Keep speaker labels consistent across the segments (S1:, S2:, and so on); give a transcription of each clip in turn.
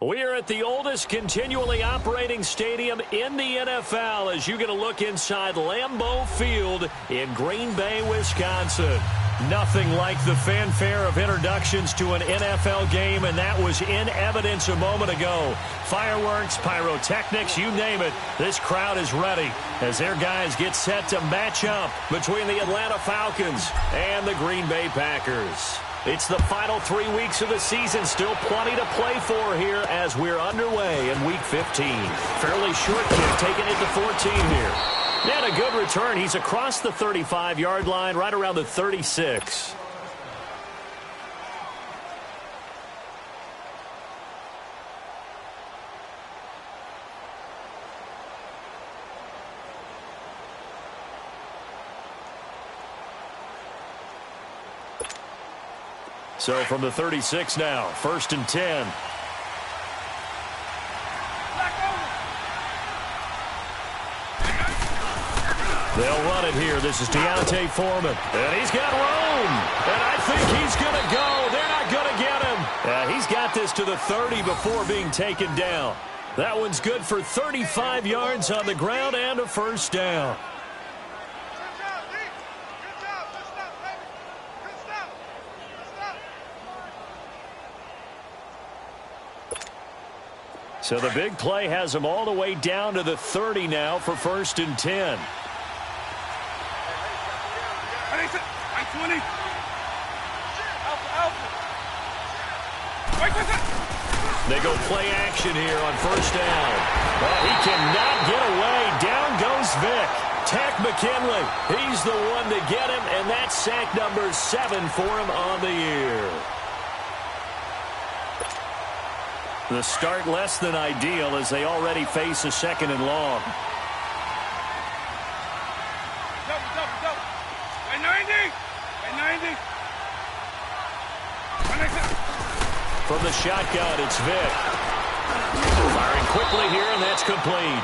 S1: We are at the oldest continually operating stadium in the NFL as you get a look inside Lambeau Field in Green Bay, Wisconsin. Nothing like the fanfare of introductions to an NFL game, and that was in evidence a moment ago. Fireworks, pyrotechnics, you name it. This crowd is ready as their guys get set to match up between the Atlanta Falcons and the Green Bay Packers. It's the final 3 weeks of the season. Still plenty to play for here as we're underway in Week 15. Fairly short kick, taking it to 14 here. And a good return. He's across the 35-yard line, right around the 36. So from the 36 now, 1st and 10. They'll run it here. This is Deontay Foreman. And he's got room. And I think he's going to go. They're not going to get him. He's got this to the 30 before being taken down. That one's good for 35 yards on the ground and a first down. So the big play has him all the way down to the 30 now for 1st and 10. They go play action here on 1st down. Well, he cannot get away. Down goes Vick. Tack McKinley. He's the one to get him, and that's sack number 7 for him on the year. The start less than ideal as they already face a 2nd and long. From the shotgun, it's Vick. Firing quickly here, and that's complete.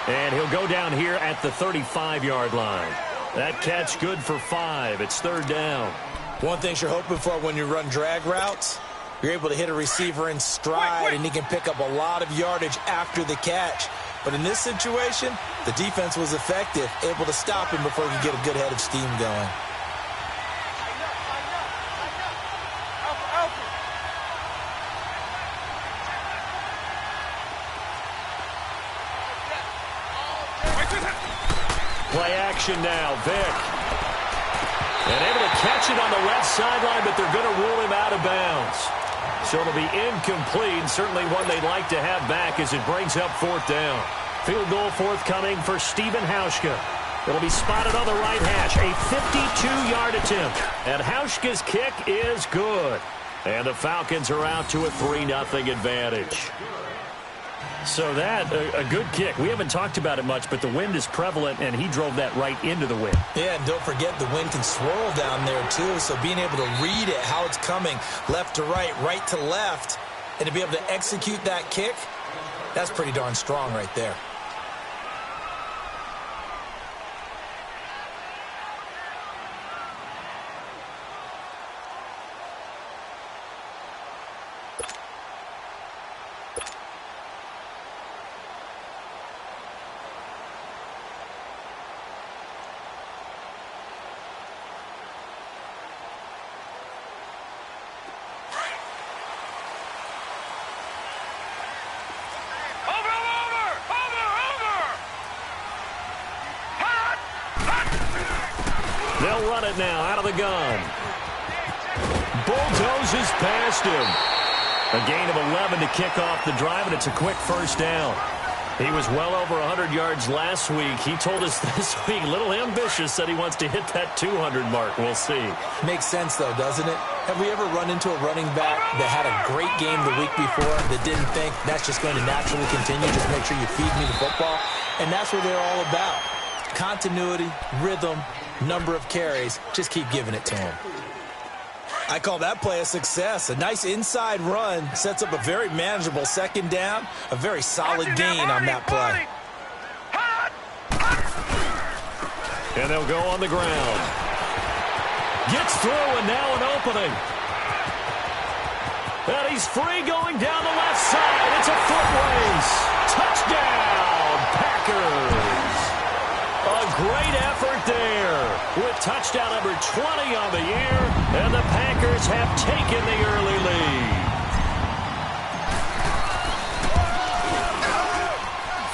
S1: And he'll go down here at the 35-yard line. That catch good for 5. It's 3rd down.
S2: One thing you're hoping for when you run drag routes, you're able to hit a receiver in stride, and he can pick up a lot of yardage after the catch. But in this situation, the defense was effective, able to stop him before he could get a good head of steam going.
S1: Play action now, Vick. And able to catch it on the left sideline, but they're going to rule him out of bounds. So it'll be incomplete, certainly one they'd like to have back as it brings up 4th down. Field goal forthcoming for Stephen Hauschka. It'll be spotted on the right hash, a 52-yard attempt. And Hauschka's kick is good. And the Falcons are out to a 3-0 advantage. So that, a good kick. We haven't talked about it much, but the wind is prevalent, and he drove that right into the wind. Yeah, and don't forget the wind can swirl down there, too. So being able to read it, how it's coming, left to right to left, and to be able to execute that kick, that's pretty darn strong right there. They'll run it now out of the gun. Bulldozes past him. A gain of 11 to kick off the drive, and it's a quick first down. He was well over 100 yards last week. He told us this week, a little ambitious, that he wants to hit that 200 mark. We'll see. Makes sense, though, doesn't it? Have we ever run into a running back that had a great game the week before that didn't think that's just going to naturally continue? Just make sure you feed me the football. And that's what they're all about. Continuity, rhythm, number of carries. Just keep giving it to him. I call that play a success. A nice inside run sets up a very manageable 2nd down. A very solid gain on that play. And they'll go on the ground. Gets through, and now an opening. And he's free going down the left side. It's a foot race. Touchdown, Packers. A great effort there with touchdown number 20 on the year. And the Packers have taken the early lead.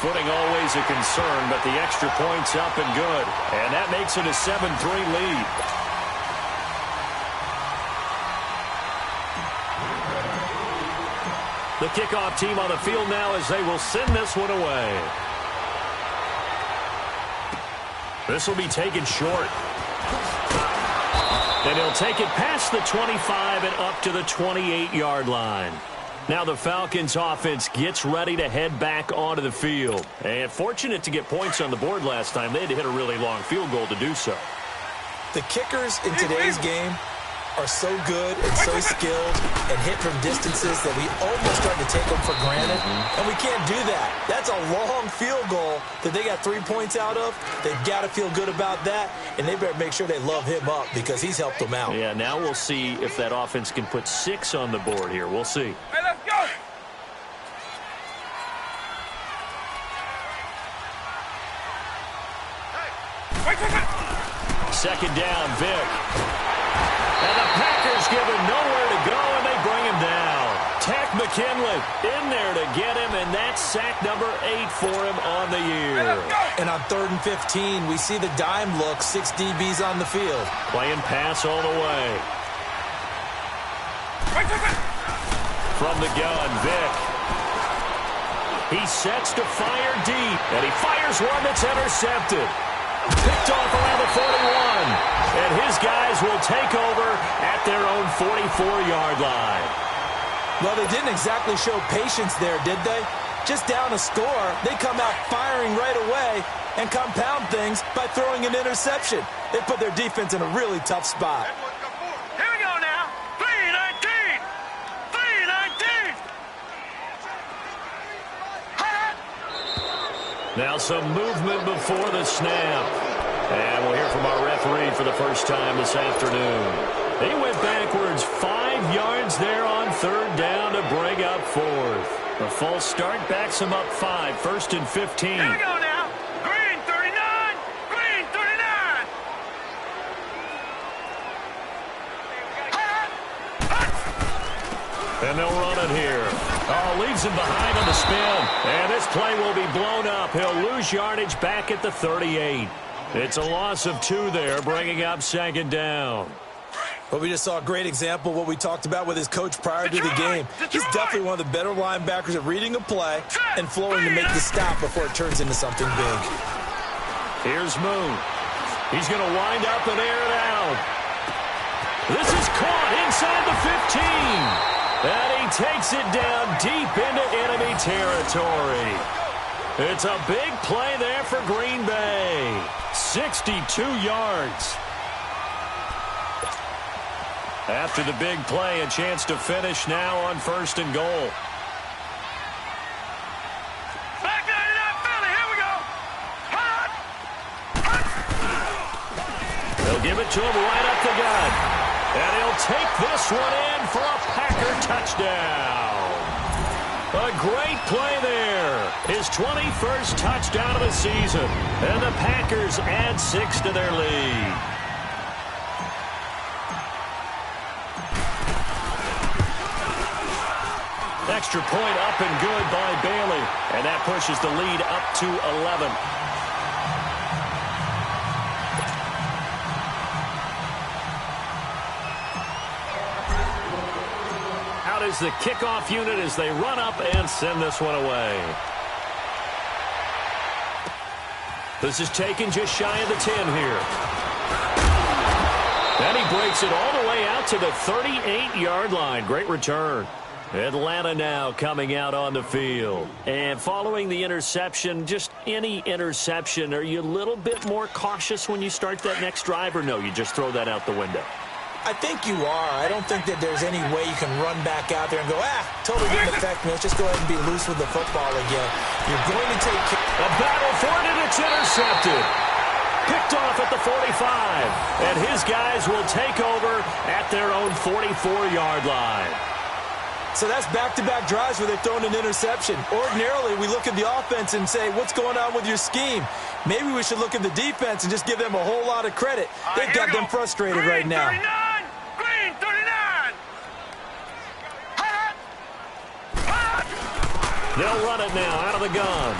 S1: Footing always a concern, but the extra point's up and good. And that makes it a 7-3 lead. The kickoff team on the field now as they will send this one away. This will be taken short. And he'll take it past the 25 and up to the 28-yard line. Now the Falcons offense gets ready to head back onto the field. And fortunate to get points on the board last time. They had to hit a really long field goal to do so.
S2: The kickers in today's game are so good and so skilled and hit from distances that we almost start to take them for granted. And we can't do that. That's a long field goal that they got 3 points out of. They've got to feel good about that, and they better make sure they love him up because he's helped them out.
S1: Yeah, now we'll see if that offense can put 6 on the board here. We'll see.
S3: Hey, let's go!
S1: Second down, Vic. And the Packers give him nowhere to go, and they bring him down. Tack McKinley in there to get him, and that's sack number 8 for him on the year.
S2: And on 3rd and 15, we see the dime look, 6 DBs on the field.
S1: Playing pass all the way. From the gun, Vic. He sets to fire deep, and he fires one that's intercepted. Picked off around the 41. And his guys will take over at their own 44-yard line.
S2: Well, they didn't exactly show patience there, did they? Just down a score, they come out firing right away and compound things by throwing an interception. They put their defense in a really tough spot.
S3: Here we go now. 3-19. 3-19.
S1: Now some movement before the snap. And we'll hear from our referee for the first time this afternoon. They went backwards 5 yards there on 3rd down to bring up 4th. A false start backs them up 5, 1st and 15.
S3: Here we go now. Green 39. Green 39.
S1: And they'll run it here. Oh, leaves him behind on the spin. And this play will be blown up. He'll lose yardage back at the 38. It's a loss of 2 there, bringing up 2nd down.
S2: Well, we just saw a great example of what we talked about with his coach prior to the game. He's definitely one of the better linebackers at reading a play and flowing to make the stop before it turns into something big.
S1: Here's Moon. He's going to wind up and air it out. This is caught inside the 15. And he takes it down deep into enemy territory. It's a big play there for Green Bay. 62 yards. After the big play, a chance to finish now on 1st and goal.
S3: Back 99 Philly. Here we go.
S1: They'll give it to him right up the gut. And he'll take this one in for a Packer touchdown. A great play there. His 21st touchdown of the season. And the Packers add 6 to their lead. Extra point up and good by Bailey. And that pushes the lead up to 11. Out is the kickoff unit as they run up and send this one away. This is taken just shy of the 10 here. And he breaks it all the way out to the 38-yard line. Great return. Atlanta now coming out on the field. And following the interception, just any interception, are you a little bit more cautious when you start that next drive, or no, you just throw that out the window?
S2: I think you are. I don't think that there's any way you can run back out there and go, totally didn't affect me. Let's just go ahead and be loose with the football again. You're going to take
S1: a battle for it, and it's intercepted. Picked off at the 45. And his guys will take over at their own 44-yard line.
S2: So that's back-to-back drives where they've thrown an interception. Ordinarily, we look at the offense and say, what's going on with your scheme? Maybe we should look at the defense and just give them a whole lot of credit. They've got them frustrated right now.
S3: 39! Green 39! Hot!
S1: They'll run it now out of the gun.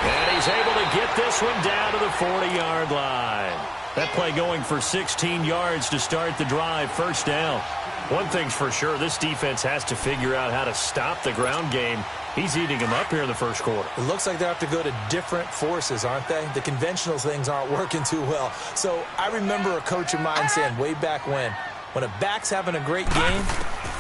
S1: And he's able to get this one down to the 40-yard line. That play going for 16 yards to start the drive, first down. One thing's for sure, this defense has to figure out how to stop the ground game. He's eating them up here in the first quarter.
S2: It looks like they have to go to different forces, aren't they? The conventional things aren't working too well. So I remember a coach of mine saying way back when a back's having a great game,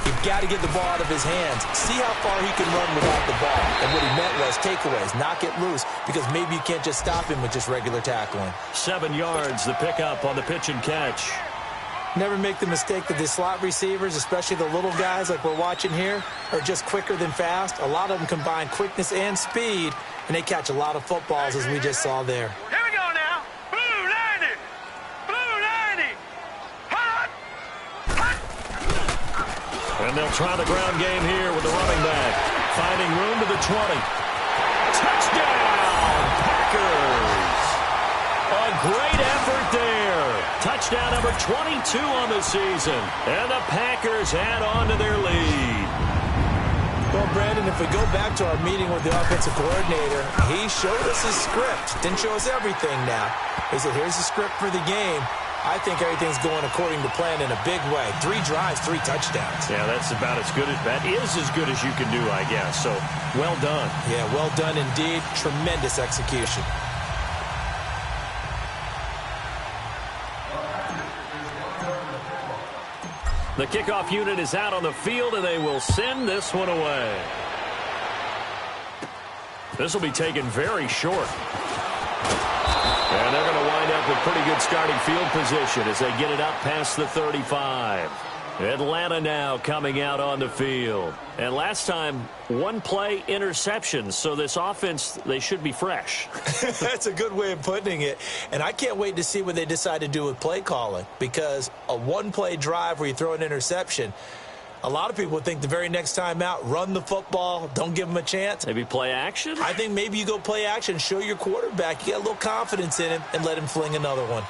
S2: you've got to get the ball out of his hands. See how far he can run without the ball. And what he meant was takeaways, knock it loose, because maybe you can't just stop him with just regular tackling.
S1: 7 yards, the pickup on the pitch and catch.
S2: Never make the mistake that the slot receivers, especially the little guys like we're watching here, are just quicker than fast. A lot of them combine quickness and speed, and they catch a lot of footballs, as we just saw there.
S3: Here we go now. Blue 90! Blue 90! Hot! Hot!
S1: And they'll try the ground game here with the running back. Finding room to the 20. Touchdown, Packers! A great effort there. Touchdown number 22 on the season. And the Packers add on to their lead.
S2: Well, Brandon, if we go back to our meeting with the offensive coordinator, he showed us his script. Didn't show us everything now. He said, here's the script for the game. I think everything's going according to plan in a big way. 3 drives, 3 touchdowns.
S1: Yeah, that's about as good as that is as good as you can do, I guess. So, well done.
S2: Yeah, well done indeed. Tremendous execution.
S1: The kickoff unit is out on the field, and they will send this one away. This will be taken very short. And they're going to wind up with pretty good starting field position as they get it up past the 35. Atlanta now coming out on the field. And last time, 1 play interception. So this offense, they should be fresh.
S2: That's a good way of putting it. And I can't wait to see what they decide to do with play calling. Because a 1-play drive where you throw an interception, a lot of people think the very next time out, run the football, don't give them a chance.
S1: Maybe play action?
S2: I think maybe you go play action, show your quarterback, you got a little confidence in him, and let him fling another one.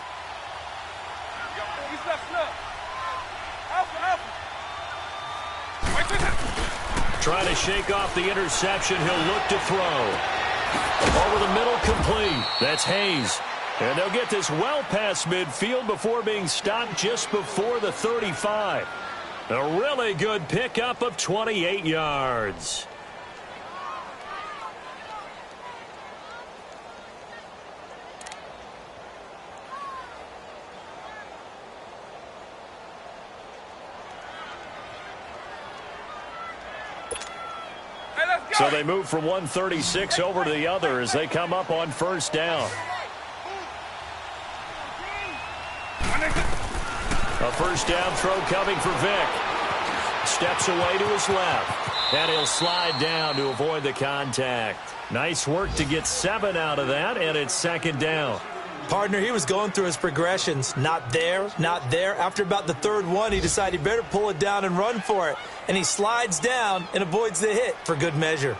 S1: Trying to shake off the interception. He'll look to throw. Over the middle, complete. That's Hayes. And they'll get this well past midfield before being stopped just before the 35. A really good pickup of 28 yards. So they move from 136 over to the other as they come up on first down. A first down throw coming for Vick. Steps away to his left. And he'll slide down to avoid the contact. Nice work to get 7 out of that, and it's second down.
S2: Partner, he was going through his progressions. Not there, not there. After about the 3rd one, he decided he better pull it down and run for it. And he slides down and avoids the hit for good measure.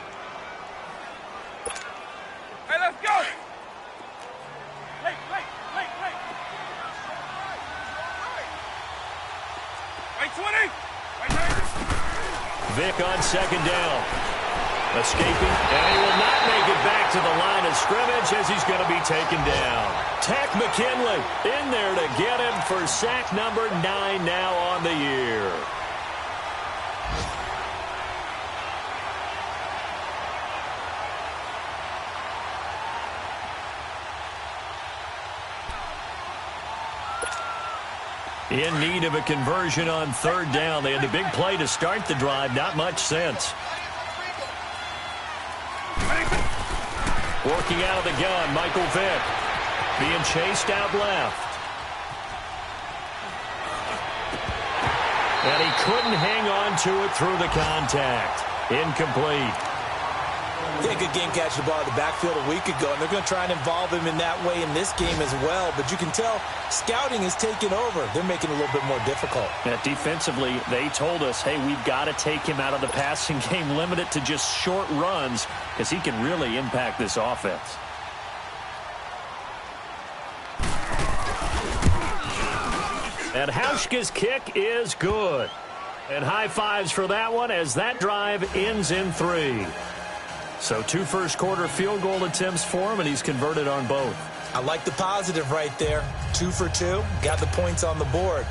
S3: Hey, let's go! Wait, 20!
S1: Vick on second down. Escaping, and he will not make it back to the line of scrimmage as he's going to be taken down. Tack McKinley in there to get him for sack number 9 now on the year. In need of a conversion on 3rd down. They had the big play to start the drive. Not much sense. Working out of the gun, Michael Vick. Being chased out left. And he couldn't hang on to it through the contact. Incomplete.
S2: He had a good game catching the ball in the backfield a week ago, and they're going to try and involve him in that way in this game as well. But you can tell scouting is taking over. They're making it a little bit more difficult.
S1: Yeah, defensively, they told us, hey, we've got to take him out of the passing game, limit it to just short runs, because he can really impact this offense. And Hauschka's kick is good. And high fives for that one as that drive ends in 3. So 2 first-quarter field goal attempts for him, and he's converted on both.
S2: I like the positive right there. 2 for 2, got the points on the board.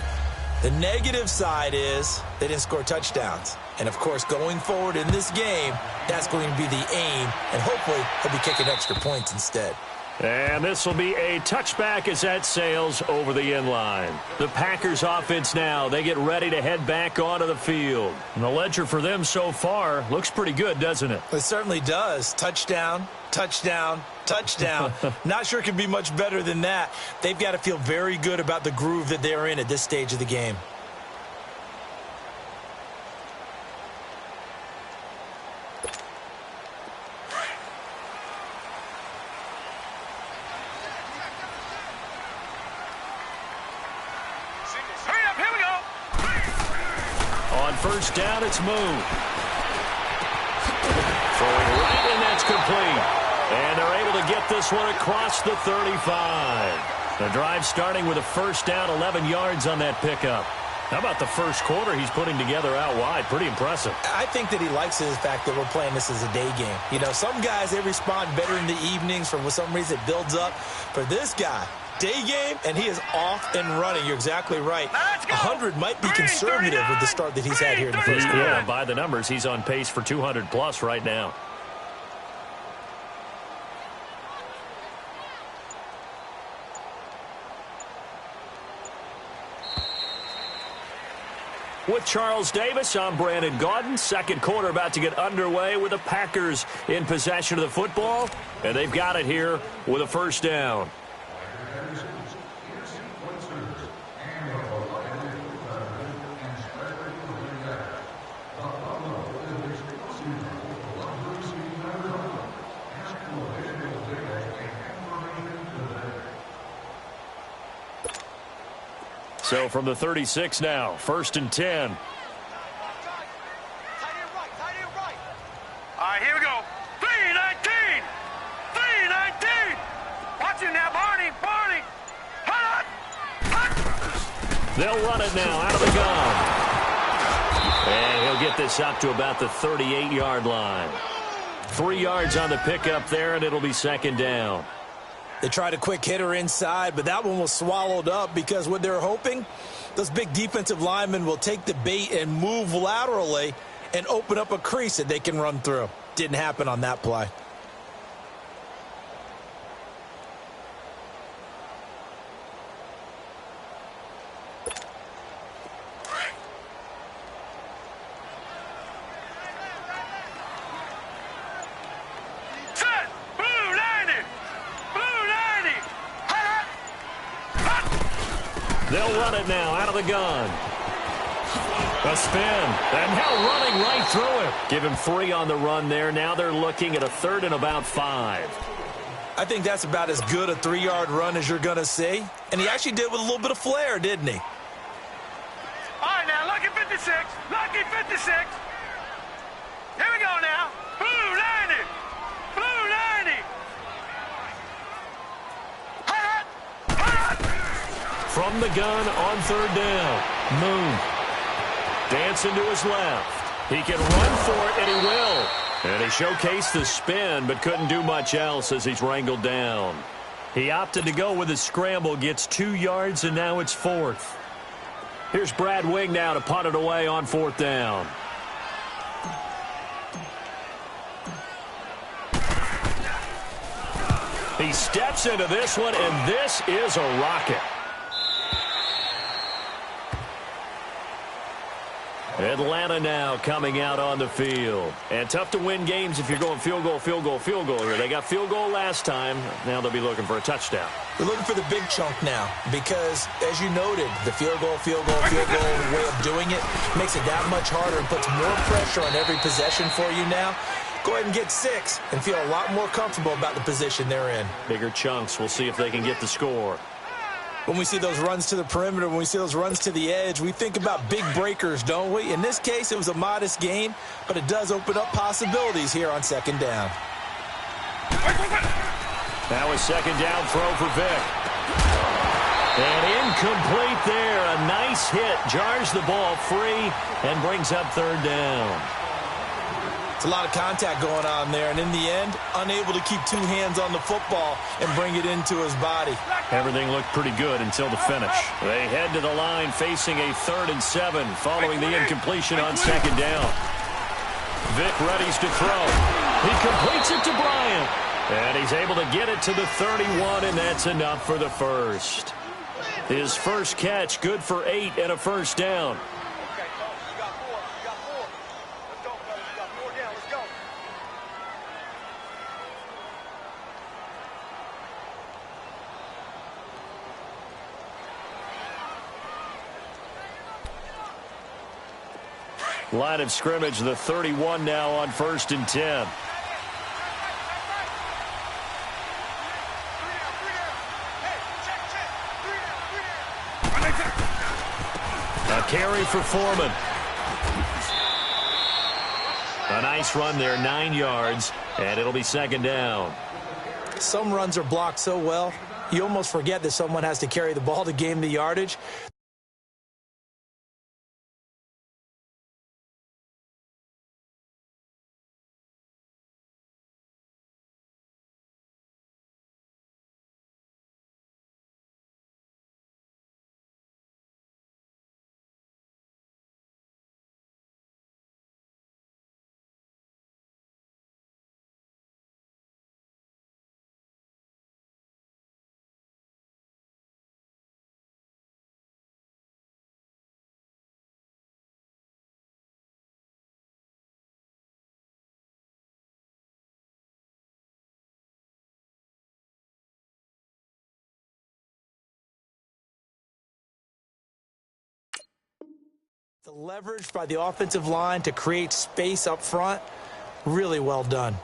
S2: The negative side is they didn't score touchdowns. And, of course, going forward in this game, that's going to be the aim, and hopefully he'll be kicking extra points instead.
S1: And this will be a touchback as that sails over the end line. The Packers offense now, they get ready to head back onto the field. And the ledger for them so far looks pretty good, doesn't it?
S2: It certainly does. Touchdown, touchdown, touchdown. Not sure it can be much better than that. They've got to feel very good about the groove that they're in at this stage of the game.
S1: First down, it's moved. Throwing right, and that's complete. And they're able to get this one across the 35. The drive starting with a first down, 11 yards on that pickup. How about the first quarter he's putting together out wide? Pretty impressive.
S2: I think that he likes the fact that we're playing this as a day game. You know, some guys, they respond better in the evenings. For some reason, it builds up. For this guy, day game, and he is off and running. You're exactly right. 100 might be conservative with the start that he's had here in the first quarter.
S1: Yeah, by the numbers, he's on pace for 200-plus right now. With Charles Davis, I'm Brandon Gaudin. Second quarter about to get underway with the Packers in possession of the football. And they've got it here with a first down. So from the 36 now, 1st and 10.
S3: All right, here we go. 3-19. 3-19. Watch him now, Barney. Barney. Hot. Hot.
S1: They'll run it now out of the gun. And he'll get this up to about the 38-yard line. 3 yards on the pickup there, and it'll be second down.
S2: They tried a quick hitter inside, but that one was swallowed up because what they're hoping, those big defensive linemen will take the bait and move laterally and open up a crease that they can run through. Didn't happen on that play.
S1: They'll run it now out of the gun. A spin. And now running right through it. Give him 3 on the run there. Now they're looking at a 3rd and about 5.
S2: I think that's about as good a 3-yard run as you're going to see. And he actually did with a little bit of flair, didn't he?
S3: All right, now, lucky 56. Lucky 56. Here we go now. Blue 90. Blue 90. Hot. Hot.
S1: From the gun on 3rd down. Moon. Dancing to his left. He can run for it, and he will. And he showcased the spin, but couldn't do much else as he's wrangled down. He opted to go with his scramble, gets 2 yards, and now it's 4th. Here's Brad Wing now to punt it away on 4th down. He steps into this one, and this is a rocket. Atlanta now coming out on the field. And tough to win games if you're going field goal, field goal, field goal here. They got field goal last time. Now they'll be looking for a touchdown.
S2: They're looking for the big chunk now because, as you noted, the field goal way of doing it makes it that much harder and puts more pressure on every possession for you now. go ahead and get 6 and feel a lot more comfortable about the position they're in.
S1: Bigger chunks. We'll see if they can get the score.
S2: When we see those runs to the perimeter, when we see those runs to the edge, we think about big breakers, don't we? In this case, it was a modest gain, but it does open up possibilities here on second down.
S1: Now a second down throw for Vick. And incomplete there. A nice hit. Jars the ball free and brings up third down.
S2: It's a lot of contact going on there, and in the end, unable to keep 2 hands on the football and bring it into his body.
S1: Everything looked pretty good until the finish. They head to the line facing a 3rd and 7 following the incompletion on second down. Vick readies to throw. He completes it to Bryant. And he's able to get it to the 31, and that's enough for the first. His first catch, good for 8 and a first down. Line of scrimmage, the 31 now on 1st and 10. A carry for Foreman. A nice run there, 9 yards, and it'll be second down.
S2: Some runs are blocked so well, you almost forget that someone has to carry the ball to gain the yardage. The leverage by the offensive line to create space up front, really well done.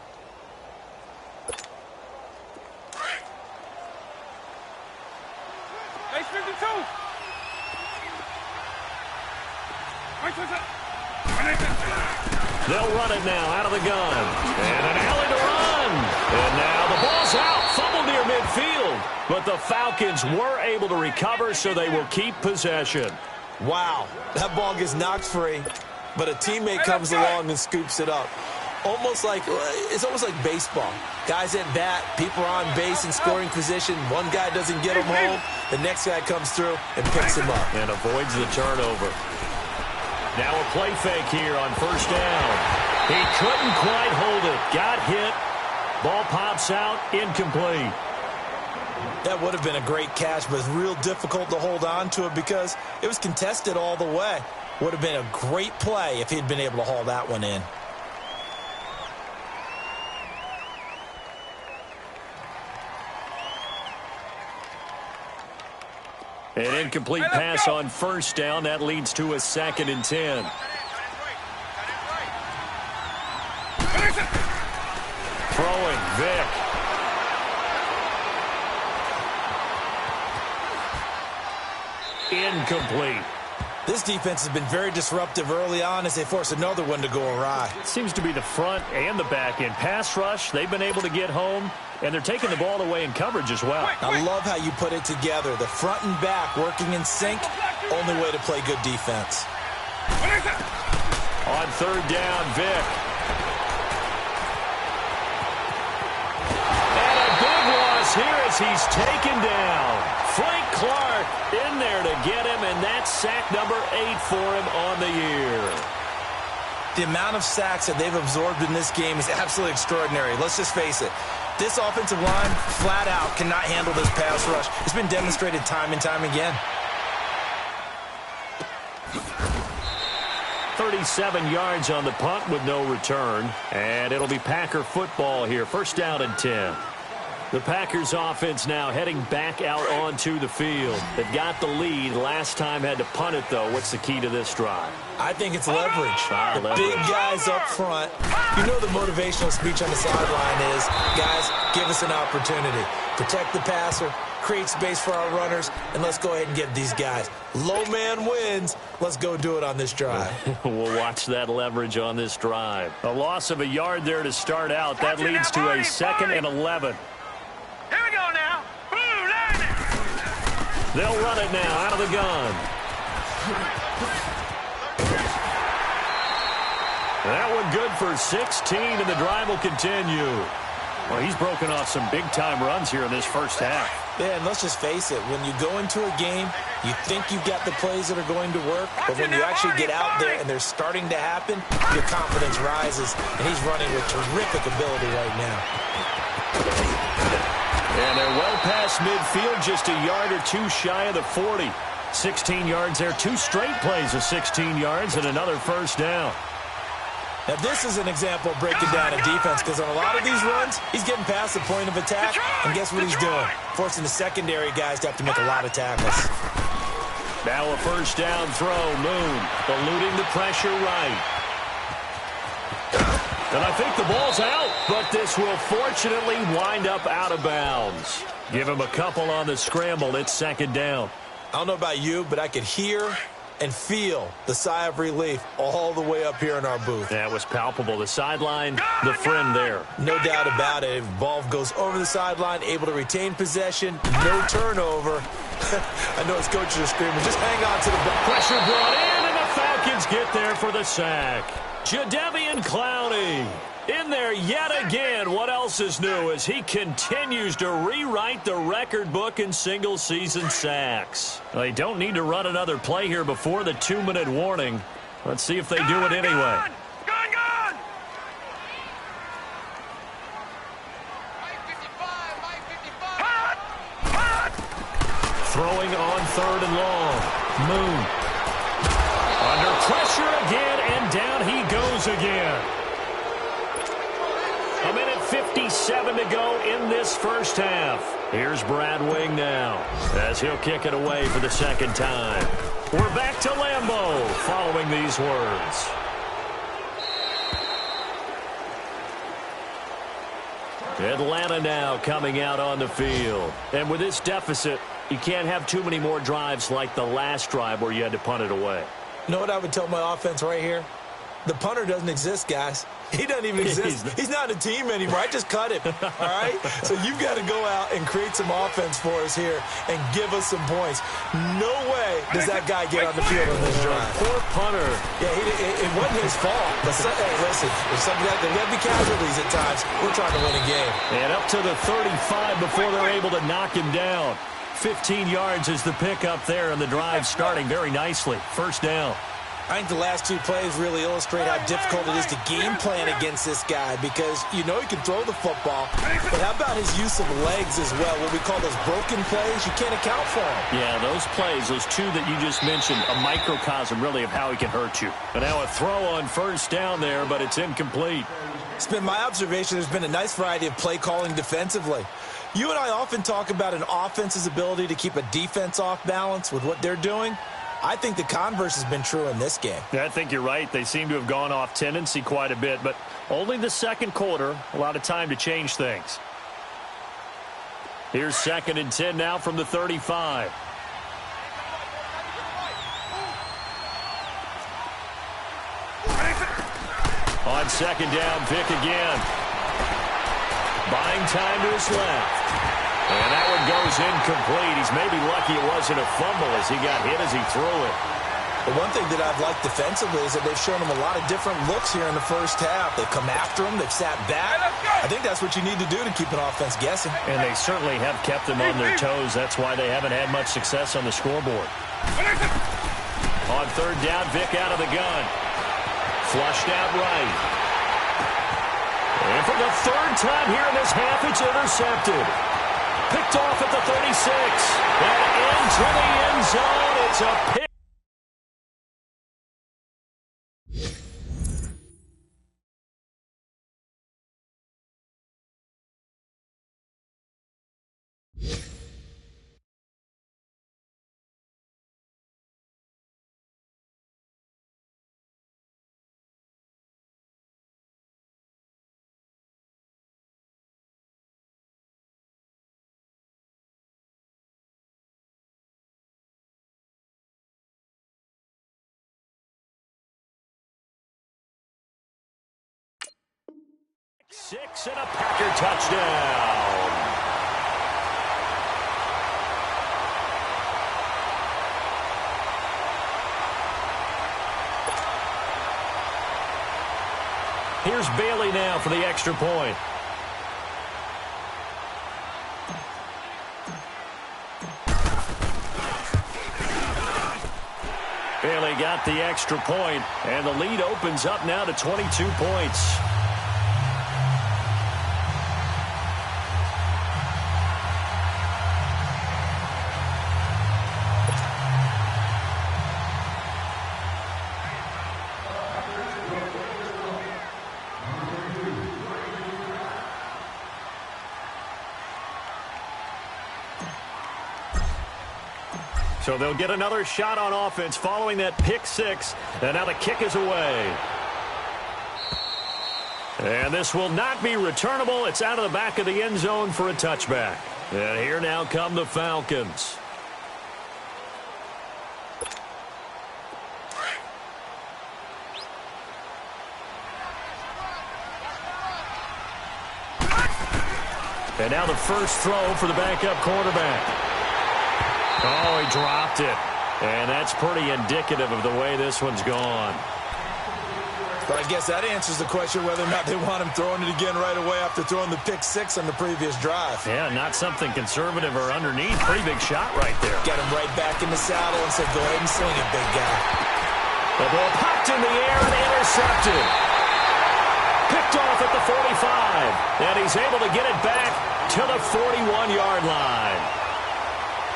S1: They'll run it now out of the gun. And an alley to run. And now the ball's out. Fumble near midfield. But the Falcons were able to recover, so they will keep possession.
S2: Wow, that ball gets knocked free, but a teammate comes along and scoops it up. It's almost like baseball. Guys at bat, people are on base in scoring position. One guy doesn't get him home. The next guy comes through and picks him up.
S1: And avoids the turnover. Now a play fake here on first down. He couldn't quite hold it. Got hit. Ball pops out. Incomplete.
S2: That would have been a great catch, but it's real difficult to hold on to it because it was contested all the way. Would have been a great play if he'd been able to haul that one in.
S1: An incomplete pass on first down. That leads to a 2nd and 10. Throwing, Vick. Incomplete.
S2: This defense has been very disruptive early on as they force another one to go awry.
S1: It seems to be the front and the back end. Pass rush, they've been able to get home, and they're taking the ball away in coverage as well.
S2: I love how you put it together. The front and back working in sync, only way to play good defense.
S1: On third down, Vick. And a big loss here as he's taken down. Frank Clark in there to get him, and that's sack number 8 for him on the year.
S2: The amount of sacks that they've absorbed in this game is absolutely extraordinary. Let's just face it. This offensive line, flat out, cannot handle this pass rush. It's been demonstrated time and time again.
S1: 37 yards on the punt with no return, and it'll be Packer football here. First down and 10. The Packers offense now heading back out onto the field. They've got the lead. Last time had to punt it, though. What's the key to this drive?
S2: I think it's leverage. The
S1: leverage.
S2: big guys up front. You know the motivational speech on the sideline is, guys, give us an opportunity. Protect the passer, create space for our runners, and let's go ahead and get these guys. Low man wins. Let's go do it on this drive.
S1: We'll watch that leverage on this drive. A loss of a yard there to start out. That leads to a 2nd and 11.
S3: Here we go now. Blue, line it.
S1: They'll run it now out of the gun. That one good for 16, and the drive will continue. Well, he's broken off some big-time runs here in this first half.
S2: Yeah, and let's just face it. When you go into a game, you think you've got the plays that are going to work, but when you actually get out there and they're starting to happen, your confidence rises, and he's running with terrific ability right now.
S1: And they're well past midfield, just a yard or two shy of the 40. 16 yards there, 2 straight plays of 16 yards and another first down.
S2: Now, this is an example of breaking down a defense because on a lot of these runs, he's getting past the point of attack, and guess what he's doing? Forcing the secondary guys to have to make a lot of tackles.
S1: Now a first down throw. Moon eluding the pressure right. And I think the ball's out, but this will fortunately wind up out of bounds. Give him a couple on the scramble. It's 2nd down.
S2: I don't know about you, but I could hear and feel the sigh of relief all the way up here in our booth.
S1: That was palpable. The sideline, the friend there.
S2: No doubt about it. If the ball goes over the sideline, able to retain possession, no turnover. I know his coaches are screaming, just hang on to the ball.
S1: Pressure brought in, and the Falcons get there for the sack. Jadeveon Clowney in there yet again. What else is new as he continues to rewrite the record book in single-season sacks. They don't need to run another play here before the 2-minute warning. Let's see if they do it anyway.
S3: Gone!
S1: Throwing on 3rd and long. Moon. Under pressure again, and down he goes again. 1:57 to go in this first half. Here's Brad Wing now as he'll kick it away for the 2nd time. We're back to Lambeau following these words. Atlanta now coming out on the field. And with this deficit, you can't have too many more drives like the last drive where you had to punt it away.
S2: You know what I would tell my offense right here? The punter doesn't exist, guys. He doesn't even exist. He's not a team anymore. I just cut him, all right? So you've got to go out and create some offense for us here and give us some points. No way does that guy get on the field on this drive.
S1: Poor punter.
S2: Yeah, it wasn't his fault. But hey, listen, there's something that there'll be casualties at times. We're trying to win a game.
S1: And up to the 35 before they're able to knock him down. 15 yards is the pickup there, and the drive starting very nicely. First down.
S2: I think the last 2 plays really illustrate how difficult it is to game plan against this guy because you know he can throw the football, but how about his use of legs as well? What we call those broken plays, you can't account for them.
S1: Yeah, those plays, those 2 that you just mentioned, a microcosm really of how he can hurt you. But now a throw on first down there, but it's incomplete.
S2: It's been my observation there's been a nice variety of play calling defensively. You and I often talk about an offense's ability to keep a defense off balance with what they're doing. I think the converse has been true in this game.
S1: Yeah, I think you're right. They seem to have gone off tendency quite a bit, but only the 2nd quarter, a lot of time to change things. Here's 2nd and 10 now from the 35. On 2nd down, Vick again. Buying time to his left. And that one goes incomplete. He's maybe lucky it wasn't a fumble as he got hit as he threw it.
S2: The one thing that I've liked defensively is that they've shown him a lot of different looks here in the first half. They've come after him. They've sat back. I think that's what you need to do to keep an offense guessing.
S1: And they certainly have kept them on their toes. That's why they haven't had much success on the scoreboard. On 3rd down, Vick out of the gun. Flushed out right. And for the 3rd time here in this half, it's intercepted. Picked off at the 36. And into the end zone. It's a pick. 6 and a Packer touchdown. Here's Bailey now for the extra point. Bailey got the extra point, and the lead opens up now to 22 points. So they'll get another shot on offense following that pick six. And now the kick is away. And this will not be returnable. It's out of the back of the end zone for a touchback. And here now come the Falcons. And now the first throw for the backup quarterback. Oh, he dropped it. And that's pretty indicative of the way this one's gone.
S2: But I guess that answers the question whether or not they want him throwing it again right away after throwing the pick six on the previous drive.
S1: Yeah, not something conservative or underneath. Pretty big shot right there.
S2: Got him right back in the saddle and said, go ahead and sling it, big guy.
S1: The ball popped in the air and intercepted. Picked off at the 45. And he's able to get it back to the 41-yard line.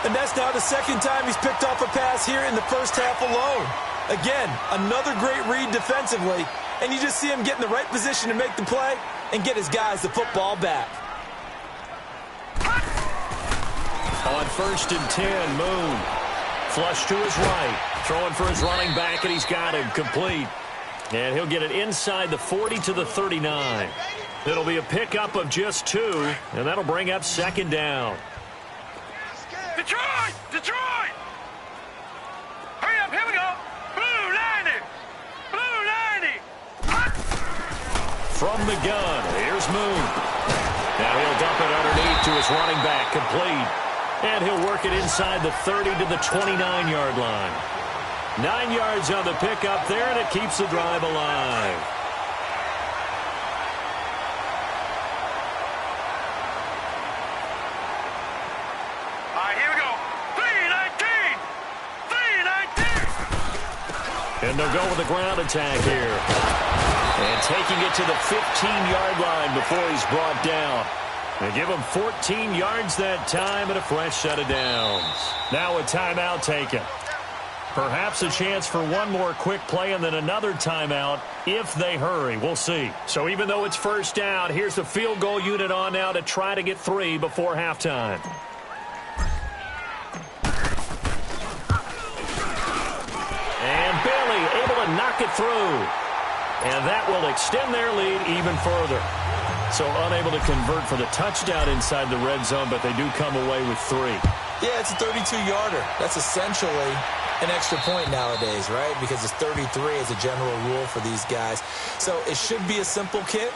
S2: And that's now the second time he's picked off a pass here in the first half alone. Again, another great read defensively, and you just see him get in the right position to make the play and get his guys the football back.
S1: On 1st and 10, Moon. Flush to his right. Throwing for his running back, and he's got him complete. And he'll get it inside the 40 to the 39. It'll be a pickup of just 2, and that'll bring up 2nd down.
S3: Detroit! Detroit! Hurry up, here we go! Blue 90! Blue 90!
S1: From the gun, here's Moon. Now he'll dump it underneath to his running back, complete. And he'll work it inside the 30 to the 29-yard line. 9 yards on the pickup there, and it keeps the drive alive. And they'll go with a ground attack here. And taking it to the 15-yard line before he's brought down. They give him 14 yards that time and a fresh set of downs. Now a timeout taken. Perhaps a chance for one more quick play and then another timeout if they hurry. We'll see. So even though it's first down, here's the field goal unit on now to try to get 3 before halftime. Knock it through. And that will extend their lead even further. So unable to convert for the touchdown inside the red zone, but they do come away with 3.
S2: Yeah, it's a 32-yarder. That's essentially an extra point nowadays, right? Because it's 33 as a general rule for these guys. So it should be a simple kick.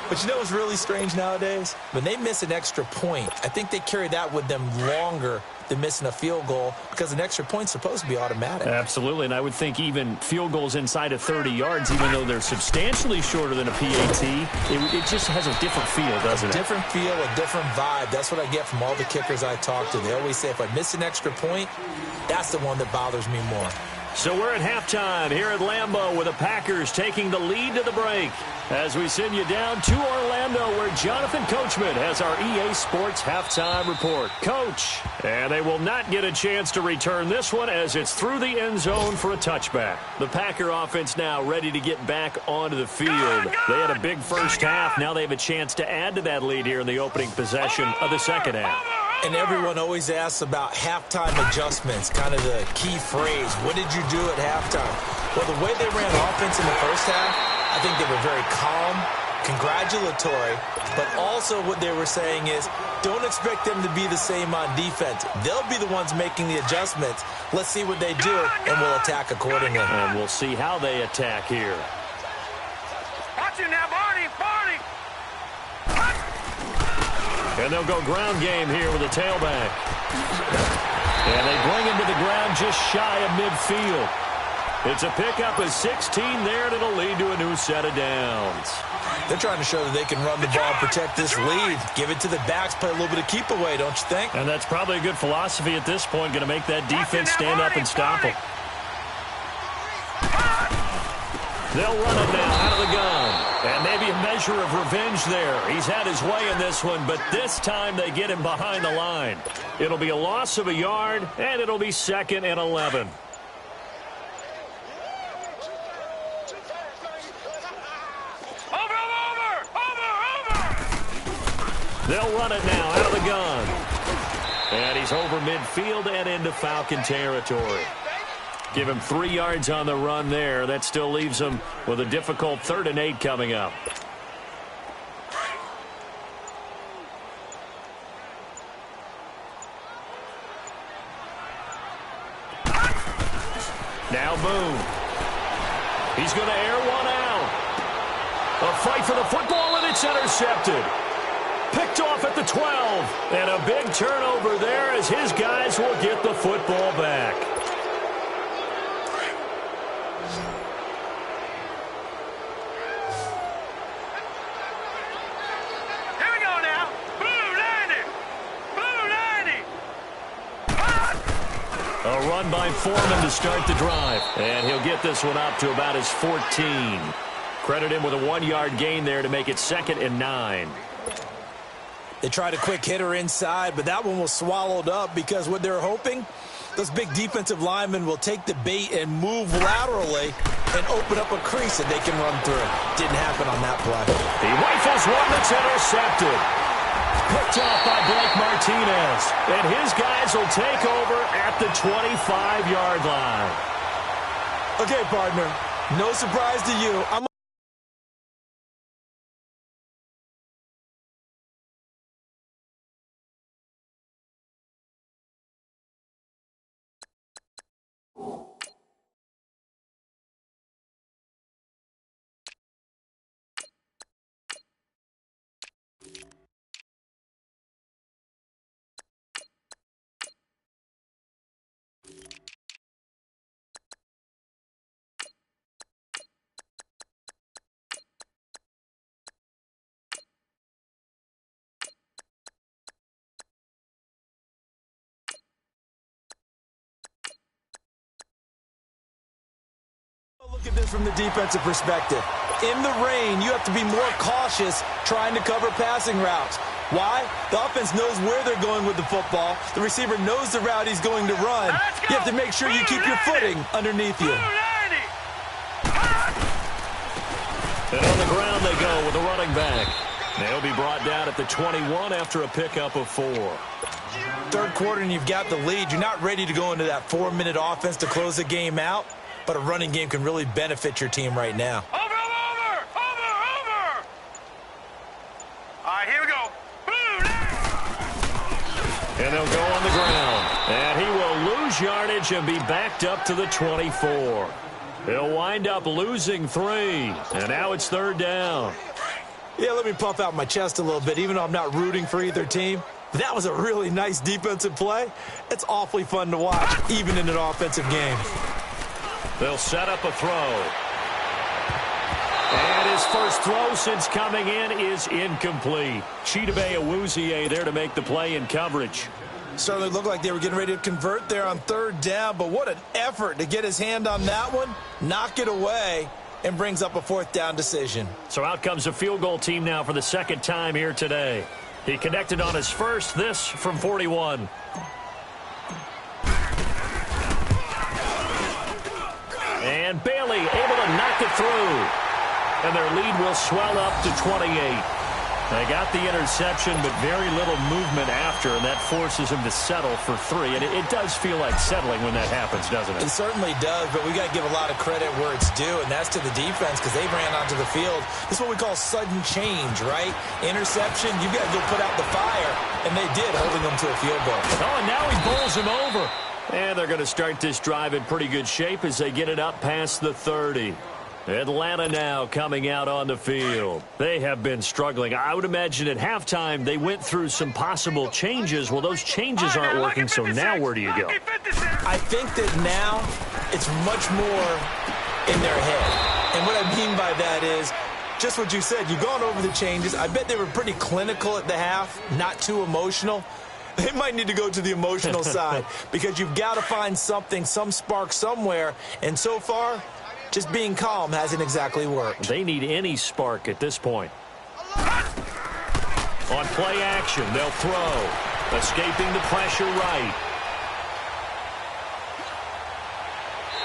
S2: But you know what's really strange nowadays? When they miss an extra point, I think they carry that with them longer than missing a field goal because an extra point's supposed to be automatic.
S1: Absolutely, and I would think even field goals inside of 30 yards, even though they're substantially shorter than a PAT, it just has a different feel, doesn't it?
S2: A different feel, a different vibe. That's what I get from all the kickers I talk to. They always say if I miss an extra point, that's the one that bothers me more.
S1: So we're at halftime here at Lambeau with the Packers taking the lead to the break. As we send you down to Orlando where Jonathan Coachman has our EA Sports halftime report. Coach, and they will not get a chance to return this one as it's through the end zone for a touchback. The Packer offense now ready to get back onto the field. They had a big first half. Now they have a chance to add to that lead here in the opening possession of the second half.
S2: And everyone always asks about halftime adjustments, kind of the key phrase. What did you do at halftime? Well, the way they ran offense in the first half, I think they were very calm, congratulatory, but also what they were saying is don't expect them to be the same on defense. They'll be the ones making the adjustments. Let's see what they do, and we'll attack accordingly.
S1: And we'll see how they attack here.
S3: Watch it now, Barney, Barney.
S1: And they'll go ground game here with a tailback. And they bring him to the ground just shy of midfield. It's a pickup of 16 there, and it'll lead to a new set of downs.
S2: They're trying to show that they can run the ball, protect this lead. Give it to the backs, play a little bit of keep away, don't you think?
S1: And that's probably a good philosophy at this point, going to make that defense stand up and stop them. They'll run it now out of the gun. And maybe a measure of revenge there. He's had his way in this one, but this time they get him behind the line. It'll be a loss of a yard, and it'll be 2nd and 11. They'll run it now out of the gun. And he's over midfield and into Falcon territory. Give him 3 yards on the run there. That still leaves him with a difficult 3rd and 8 coming up. Now Boone. He's going to air one out. A fight for the football, and it's intercepted. Picked off at the 12. And a big turnover there as his guys will get the football back.
S3: Here we go now. Blue 90. Blue 90.
S1: A run by Foreman to start the drive. And he'll get this one up to about his 14. Credit him with a 1-yard gain there to make it 2nd and 9.
S2: They tried a quick hitter inside, but that one was swallowed up because what they're hoping, those big defensive linemen will take the bait and move laterally and open up a crease that they can run through. Didn't happen on that play.
S1: He rifles one that's intercepted. Picked off by Blake Martinez. And his guys will take over at the 25-yard line.
S2: Okay, partner, no surprise to you. Look at this from the defensive perspective. In the rain, you have to be more cautious trying to cover passing routes. Why? The offense knows where they're going with the football. The receiver knows the route he's going to run. You have to make sure you keep your footing underneath you.
S1: And on the ground they go with the running back. They'll be brought down at the 21 after a pickup of 4.
S2: 3rd quarter and you've got the lead. You're not ready to go into that 4-minute offense to close the game out. But a running game can really benefit your team right now.
S3: Over. All right, here we go.
S1: And they'll go on the ground. And he will lose yardage and be backed up to the 24. He'll wind up losing 3. And now it's 3rd down.
S2: Yeah, let me puff out my chest a little bit, even though I'm not rooting for either team. That was a really nice defensive play. It's awfully fun to watch, even in an offensive game.
S1: They'll set up a throw. And his first throw since coming in is incomplete. Chidobe Awuzie there to make the play in coverage.
S2: Certainly looked like they were getting ready to convert there on 3rd down, but what an effort to get his hand on that one, knock it away, and brings up a 4th down decision.
S1: So out comes a field goal team now for the 2nd time here today. He connected on his first, this from 41. And Bailey able to knock it through. And their lead will swell up to 28. They got the interception, but very little movement after, and that forces him to settle for 3. And it does feel like settling when that happens, doesn't it?
S2: It certainly does, but we got to give a lot of credit where it's due, and that's to the defense because they ran onto the field. This is what we call sudden change, right? Interception, you've got to go put out the fire, and they did, holding them to a field goal.
S1: Oh, and now he bowls him over. And they're going to start this drive in pretty good shape as they get it up past the 30. Atlanta now coming out on the field. They have been struggling. I would imagine at halftime they went through some possible changes. Well, those changes aren't working, so now where do you go?
S2: I think that now it's much more in their head. And what I mean by that is just what you said. You've gone over the changes. I bet they were pretty clinical at the half, not too emotional. They might need to go to the emotional side because you've got to find something, some spark somewhere. And so far, just being calm hasn't exactly worked.
S1: They need any spark at this point. On play action, they'll throw. Escaping the pressure right.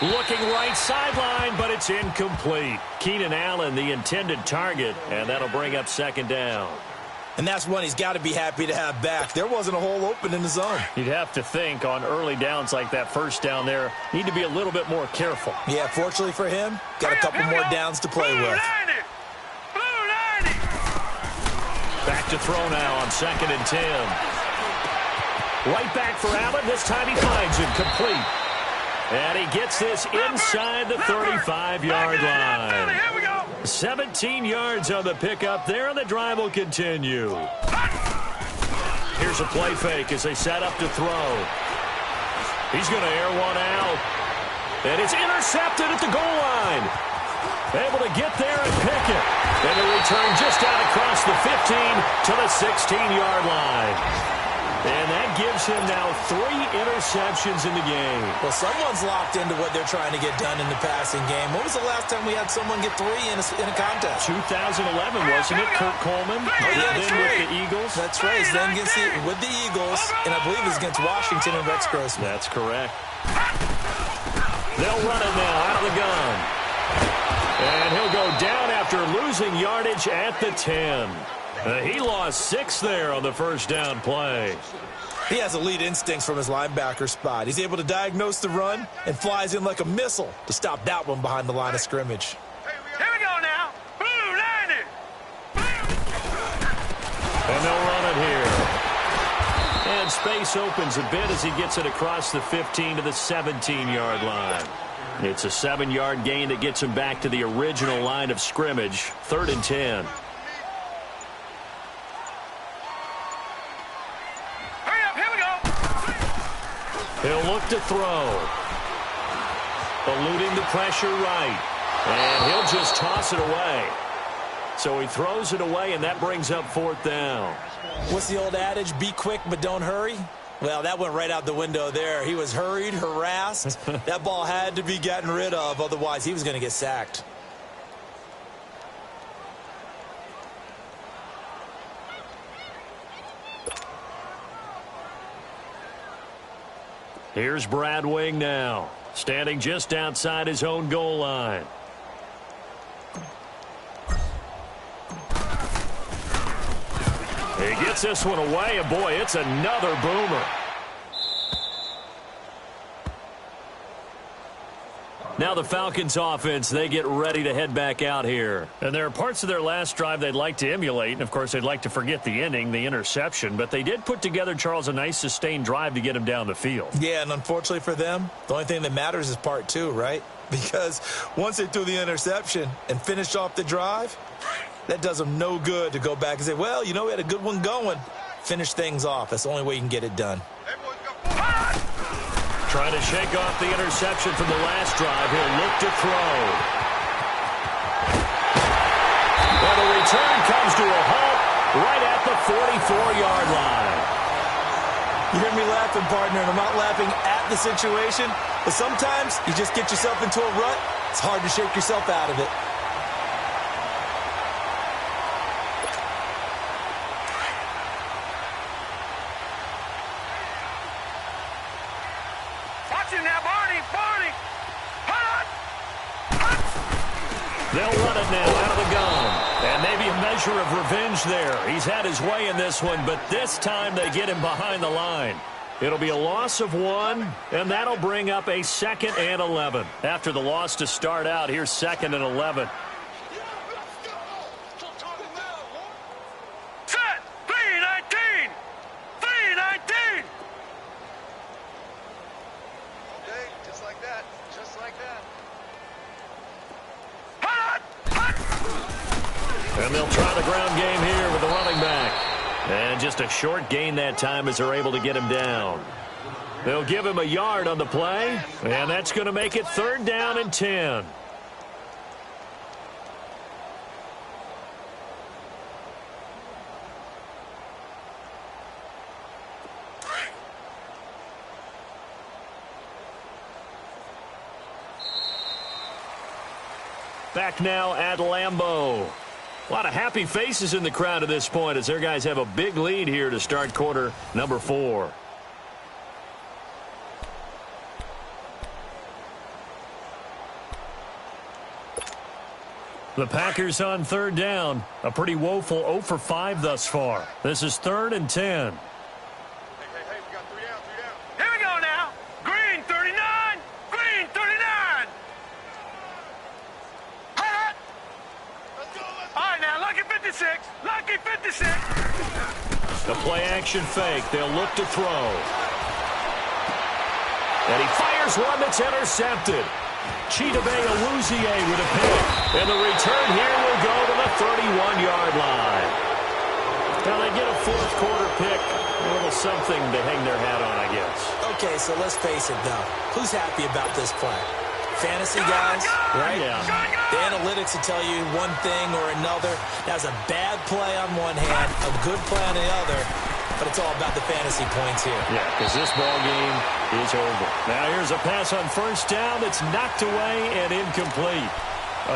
S1: Looking right sideline, but it's incomplete. Keenan Allen, the intended target, and that'll bring up second down.
S2: And that's one he's got to be happy to have back. There wasn't a hole open in the zone.
S1: You'd have to think on early downs like that first down there, need to be a little bit more careful.
S2: Yeah, fortunately for him, got a couple more downs to play with.
S1: Back to throw now on 2nd and 10. Right back for Allen. This time he finds it complete. And he gets this inside the 35-yard line. 17 yards on the pickup there, and the drive will continue. Here's a play fake as they set up to throw. He's going to air one out. And it's intercepted at the goal line. Able to get there and pick it. And a return just out across the 15 to the 16-yard line. And that gives him now 3 interceptions in the game.
S2: Well, someone's locked into what they're trying to get done in the passing game. When was the last time we had someone get 3 in a contest?
S1: 2011, wasn't it? Kurt Coleman.
S2: Yeah,
S1: then with the Eagles.
S2: That's right. Then against with the Eagles, and I believe it's against Washington and Rex Grossman.
S1: That's correct. They'll run it now out of the gun. And he'll go down after losing yardage at the 10. He lost 6 there on the first down play.
S2: He has elite instincts from his linebacker spot. He's able to diagnose the run and flies in like a missile to stop that one behind the line of scrimmage.
S3: Here we go now. Blue, line it.
S1: And they'll run it here. And space opens a bit as he gets it across the 15 to the 17-yard line. It's a 7-yard gain that gets him back to the original line of scrimmage. 3rd and 10. He'll look to throw. Eluding the pressure right. And he'll just toss it away. So he throws it away, and that brings up 4th down.
S2: What's the old adage? Be quick, but don't hurry? Well, that went right out the window there. He was hurried, harassed. That ball had to be gotten rid of. Otherwise, he was going to get sacked.
S1: Here's Brad Wing now, standing just outside his own goal line. He gets this one away, and boy, it's another boomer. Now the Falcons offense, they get ready to head back out here. And there are parts of their last drive they'd like to emulate. And, of course, they'd like to forget the ending, the interception. But they did put together, Charles, a nice sustained drive to get him down the field.
S2: Yeah, and unfortunately for them, the only thing that matters is part 2, right? Because once they threw the interception and finished off the drive, that does them no good to go back and say, well, you know, we had a good one going. Finish things off. That's the only way you can get it done.
S1: Trying to shake off the interception from the last drive. He'll look to throw. Well, the return comes to a halt right at the 44-yard line.
S2: You hear me laughing, partner, and I'm not laughing at the situation, but sometimes you just get yourself into a rut. It's hard to shake yourself out of it.
S1: They'll run it now out of the gun. And maybe a measure of revenge there. He's had his way in this one, but this time they get him behind the line. It'll be a loss of 1, and that'll bring up a 2nd and 11. After the loss to start out, here's 2nd and 11.
S3: Set! 3-19! 3-19! Okay, just like that. Just like that.
S1: And they'll try the ground game here with the running back. And just a short gain that time as they're able to get him down. They'll give him a yard on the play, and that's going to make it 3rd down and 10. Back now at Lambeau. A lot of happy faces in the crowd at this point as their guys have a big lead here to start quarter number 4. The Packers on 3rd down. A pretty woeful 0 for 5 thus far. This is 3rd and 10.
S3: Hey, we got 3 down. Here we go now. Green 39. Green 39. Hot. All right, now, lucky 56. Lucky 56.
S1: The play action fake. They'll look to throw. And he fires one that's intercepted. Chidobe Awuzie with a pick. And the return here will go to the 31-yard line. Now they get a 4th quarter pick. A little something to hang their hat on, I guess.
S2: Okay, so let's face it, though. Who's happy about this play? Fantasy guys, right?
S1: Yeah.
S2: The analytics will tell you one thing or another. That was a bad play on one hand, a good play on the other. But it's all about the fantasy points here.
S1: Yeah, because this ball game is over. Now here's a pass on 1st down that's knocked away and incomplete.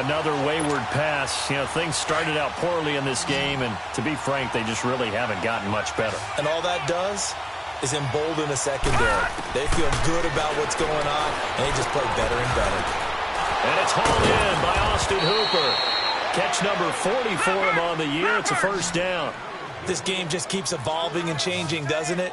S1: Another wayward pass. You know, things started out poorly in this game, and to be frank, they just really haven't gotten much better.
S2: And all that does is embolden the secondary. They feel good about what's going on, and they just play better and better.
S1: And it's hauled in by Austin Hooper. Catch number 40 for him on the year. It's a 1st down.
S2: This game just keeps evolving and changing, doesn't it?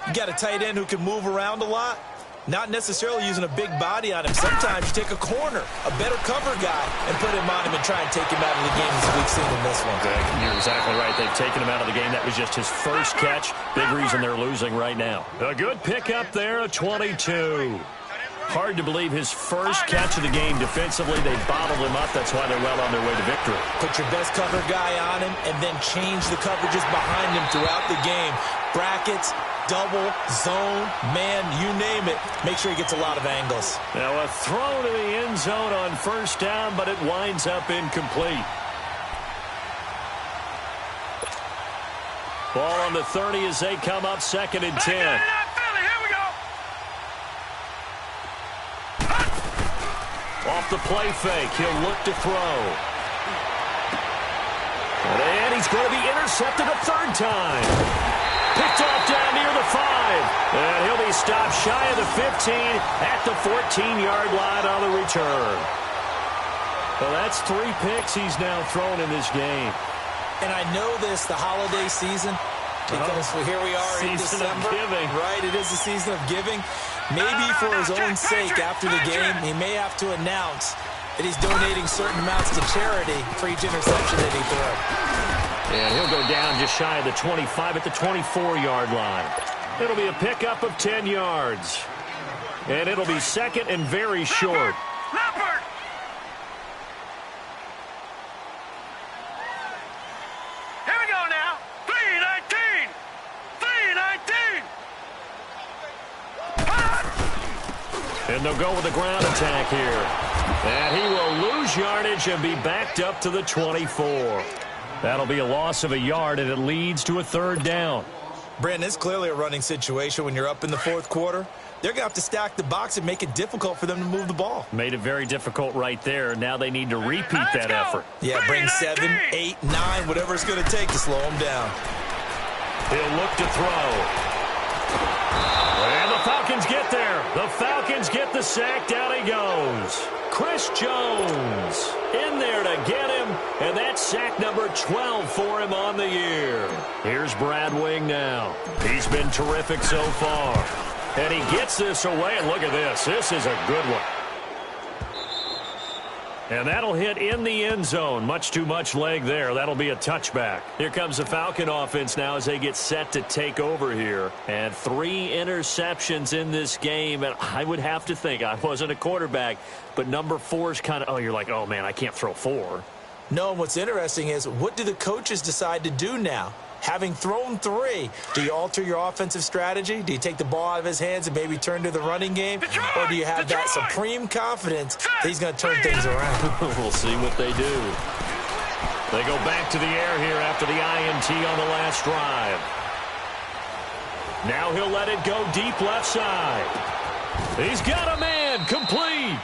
S2: You got a tight end who can move around a lot, not necessarily using a big body on him. Sometimes you take a corner, a better cover guy, and put him on him and try and take him out of the game as we've seen in this one.
S1: You're exactly right. They've taken him out of the game. That was just his first catch. Big reason they're losing right now. A good pickup there, a 22. Hard to believe his first catch of the game defensively. They bottled him up. That's why they're well on their way to victory.
S2: Put your best cover guy on him and then change the coverages behind him throughout the game. Brackets, double, zone, man, you name it. Make sure he gets a lot of angles.
S1: Now a throw to the end zone on 1st down, but it winds up incomplete. Ball on the 30 as they come up 2nd and 10. Off the play fake, he'll look to throw. And he's going to be intercepted a 3rd time. Picked off down near the 5. And he'll be stopped shy of the 15 at the 14-yard line on the return. Well, that's 3 picks he's now thrown in this game.
S2: And I know this, the holiday season, because here we are in December. Right, it is the season of giving. Maybe for his own sake after the game, he may have to announce that he's donating certain amounts to charity for each interception that he throws.
S1: And he'll go down just shy of the 25 at the 24-yard line. It'll be a pickup of 10 yards. And it'll be 2nd and very short.
S3: Leopard! Here we go now. 3-19. 3-19.
S1: And they'll go with a ground attack here. And he will lose yardage and be backed up to the 24. That'll be a loss of a yard, and it leads to a 3rd down.
S2: Brandon, it's clearly a running situation when you're up in the 4th quarter. They're going to have to stack the box and make it difficult for them to move the ball.
S1: Made it very difficult right there. Now they need to repeat that effort.
S2: Yeah, bring 7, 8, 9, whatever it's going to take to slow them down.
S1: He'll look to throw. And the Falcons get there. The Falcons get the sack. Down he goes. Chris Jones in there to get him. And that's sack number 12 for him on the year. Here's Brad Wing now. He's been terrific so far. And he gets this away. And look at this. This is a good one. And that'll hit in the end zone. Much too much leg there. That'll be a touchback. Here comes the Falcon offense now as they get set to take over here. And 3 interceptions in this game. And I would have to think, I wasn't a quarterback, but number 4 is kind of, oh, you're like, oh, man, I can't throw 4.
S2: No, and what's interesting is, what do the coaches decide to do now? Having thrown 3, do you alter your offensive strategy? Do you take the ball out of his hands and maybe turn to the running game? Or do you have that supreme confidence that he's going to turn things around?
S1: We'll see what they do. They go back to the air here after the INT on the last drive. Now he'll let it go deep left side. He's got a man, complete.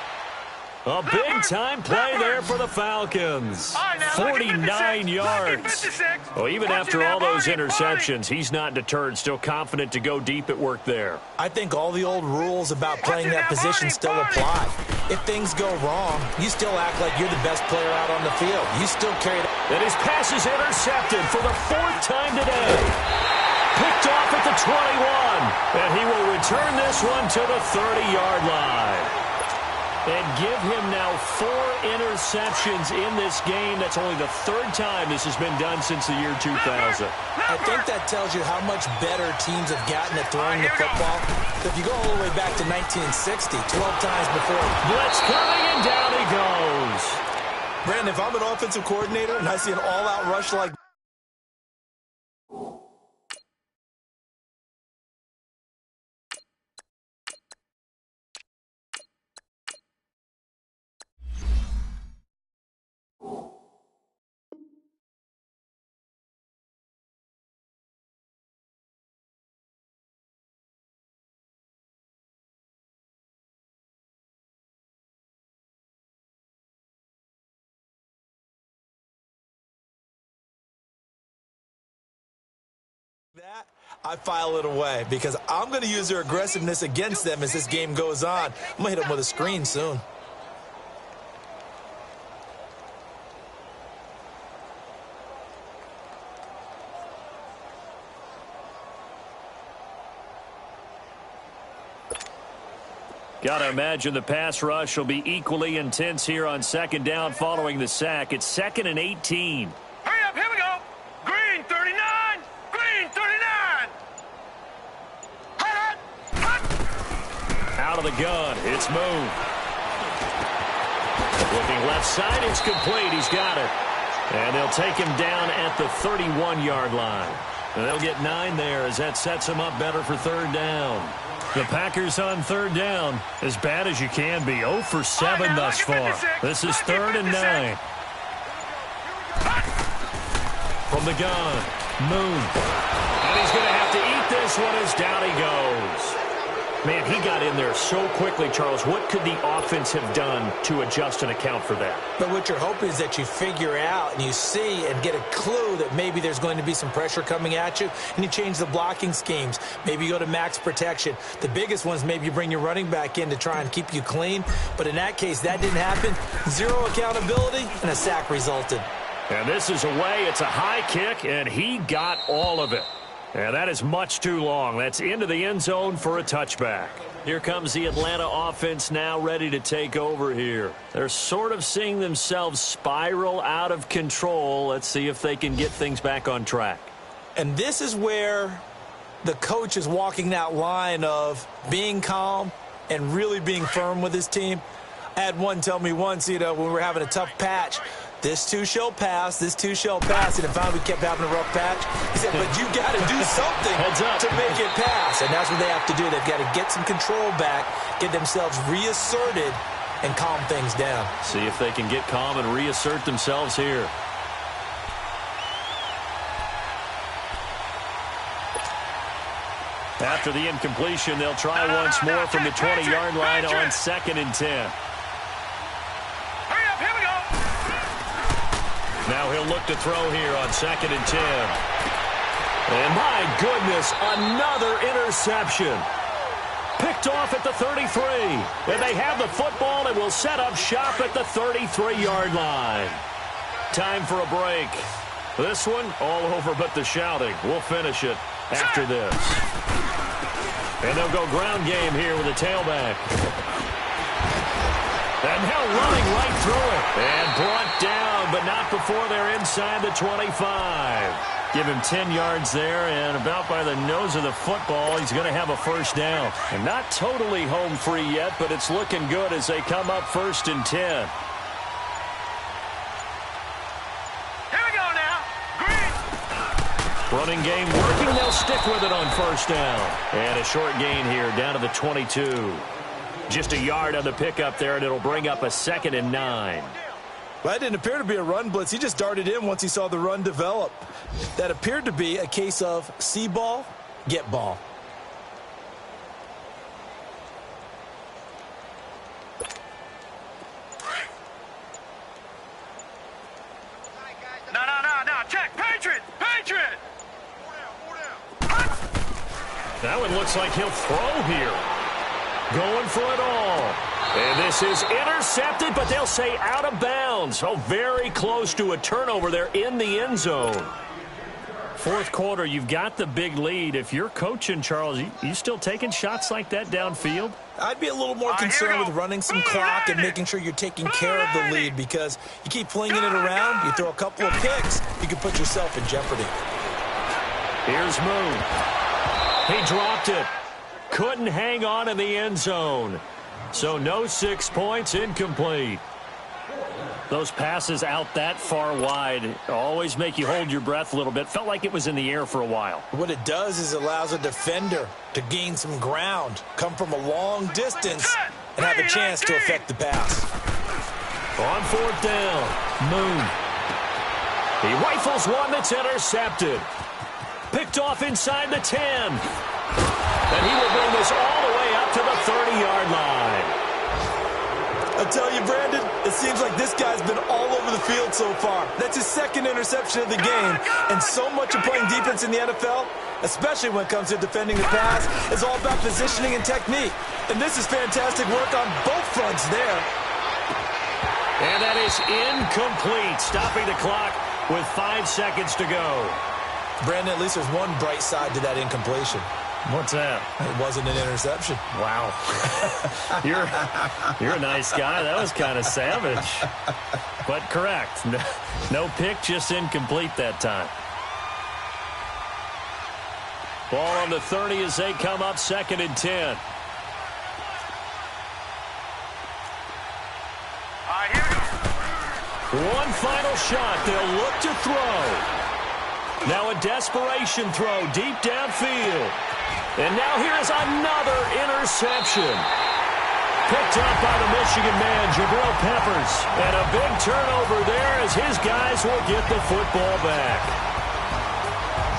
S1: A big-time play there for the Falcons. 49 yards. Well, even after all those interceptions, he's not deterred, still confident to go deep at work there.
S2: I think all the old rules about playing that position still apply. If things go wrong, you still act like you're the best player out on the field. You still carry it.
S1: And his pass is intercepted for the 4th time today. Picked off at the 21. And he will return this one to the 30-yard line. And give him now 4 interceptions in this game. That's only the 3rd time this has been done since the year 2000.
S2: I think that tells you how much better teams have gotten at throwing the football. If you go all the way back to 1960, 12 times before.
S1: Blitz coming, and down he goes.
S2: Brandon, if I'm an offensive coordinator and I see an all-out rush like that, I file it away because I'm going to use their aggressiveness against them as this game goes on. I'm going to hit them with a screen soon.
S1: Got to imagine the pass rush will be equally intense here on 2nd down following the sack. It's 2nd and 18.
S3: Hurry up, here we go. Green 39. Green 39. Hut, hut.
S1: Out of the gun. It's moved. Looking left side. It's complete. He's got it. And they'll take him down at the 31-yard line. And they'll get 9 there as that sets him up better for 3rd down. The Packers on 3rd down, as bad as you can be. 0 for 7 thus far. This is 3rd and 9. From the gun, Moon. And he's going to have to eat this one as down he goes. Man, he got in there so quickly, Charles. What could the offense have done to adjust and account for that?
S2: But what you're hoping is that you figure out and you see and get a clue that maybe there's going to be some pressure coming at you, and you change the blocking schemes. Maybe you go to max protection. The biggest one is maybe you bring your running back in to try and keep you clean. But in that case, that didn't happen. 0 accountability, and a sack resulted.
S1: And this is away. It's a high kick, and he got all of it. And that is much too long. That's into the end zone for a touchback. Here comes the Atlanta offense now ready to take over here. They're sort of seeing themselves spiral out of control. Let's see if they can get things back on track.
S2: And this is where the coach is walking that line of being calm and really being firm with his team. I had one tell me once, when we were having a tough patch, this too shall pass, this too shall pass, and finally we kept having a rough patch. He said, but you got to do something to make it pass, and that's what they have to do. They've got to get some control back, get themselves reasserted, and calm things down.
S1: See if they can get calm and reassert themselves here. After the incompletion, they'll try once more from the 20-yard line on 2nd and 10. Now he'll look to throw here on 2nd and 10. And my goodness, another interception. Picked off at the 33. And they have the football and will set up shop at the 33-yard line. Time for a break. This one all over but the shouting. We'll finish it after this. And they'll go ground game here with a tailback. And now running right through it. And brought down, but not before they're inside the 25. Give him 10 yards there, and about by the nose of the football, he's going to have a first down. And not totally home free yet, but it's looking good as they come up 1st and 10. Running game working. They'll stick with it on first down. And a short gain here down to the 22. Just a yard on the pickup there, and it'll bring up a 2nd and 9.
S2: Well, that didn't appear to be a run blitz. He just darted in once he saw the run develop. That appeared to be a case of see ball, get ball.
S3: No. Check. Patriot. Patriot.
S1: That one looks like he'll throw here. Going for it all. And this is intercepted, but they'll say out of bounds. Oh, very close to a turnover there in the end zone. Fourth quarter, you've got the big lead. If you're coaching, Charles, you still taking shots like that downfield?
S2: I'd be a little more concerned with running some clock and making sure you're taking care of the lead, because you keep flinging it around, you throw a couple of picks, you can put yourself in jeopardy.
S1: Here's Moon. He dropped it. Couldn't hang on in the end zone. So no 6 points, incomplete. Those passes out that far wide always make you hold your breath a little bit. Felt like it was in the air for a while.
S2: What it does is it allows a defender to gain some ground, come from a long distance, and have a chance to affect the pass.
S1: On fourth down, Moon. He rifles one that's intercepted. Picked off inside the 10. And he will bring this all the way up to the 30-yard line.
S2: I tell you, Brandon, it seems like this guy's been all over the field so far. That's his 2nd interception of the game. And so much of playing defense in the NFL, especially when it comes to defending the pass, is all about positioning and technique. And this is fantastic work on both fronts there.
S1: And that is incomplete, stopping the clock with 5 seconds to go.
S2: Brandon, at least there's one bright side to that incompletion.
S1: What's that?
S2: It wasn't an interception.
S1: Wow. You're a nice guy. That was kind of savage. But correct. No pick, just incomplete that time. Ball on the 30 as they come up, 2nd and 10.
S3: All right, here we go.
S1: One final shot. They'll look to throw. Now a desperation throw deep downfield. And now here is another interception. Picked up by the Michigan man, Jabril Peppers. And a big turnover there as his guys will get the football back.